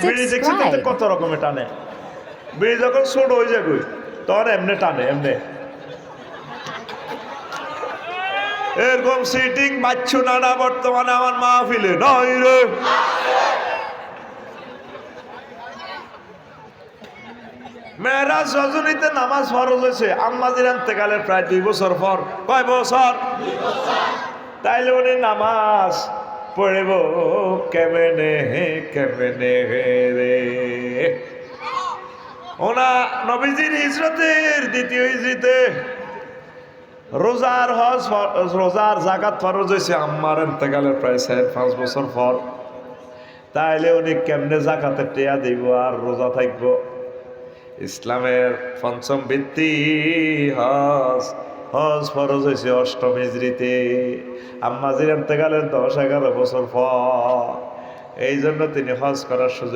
বিড়ি দেখছেন তো subscribe. কত রকমের টানে। বিড়ি যখন ছোট হয়ে যাবে তখন এমনি টানে এমনি। এরকম সিটিং বাচ্চু নানা বর্তমানে আমার মাহফিলে নয় রে। মেয়েরাজ রজনীতে নামাজ ফরজ হয়েছে আম্মাজির ইন্তেকালের প্রায় 2 বছর পর। কয় বছর? তাইলে উনি নামাজ পড়ব কেমনে কেমনে রে। ওনা নবীজির হিজরতের দ্বিতীয় হিজরিতে রোজার জাকাত ফরজ হয়েছে আম্মার ইন্তেকালের প্রায় 4-5 বছর পর। তাইলে উনি কেমনে জাকাতের টেয়া দিব আর রোজা থাকবো? ইসলামের পঞ্চম ভিত্তি হজ। হজ ফরজ হয়েছে 8ম হিজরিতে আম্মাজির ইন্তেকালের 10-11 বছর পর। এই জন্য তিনি হজ করার সুযোগ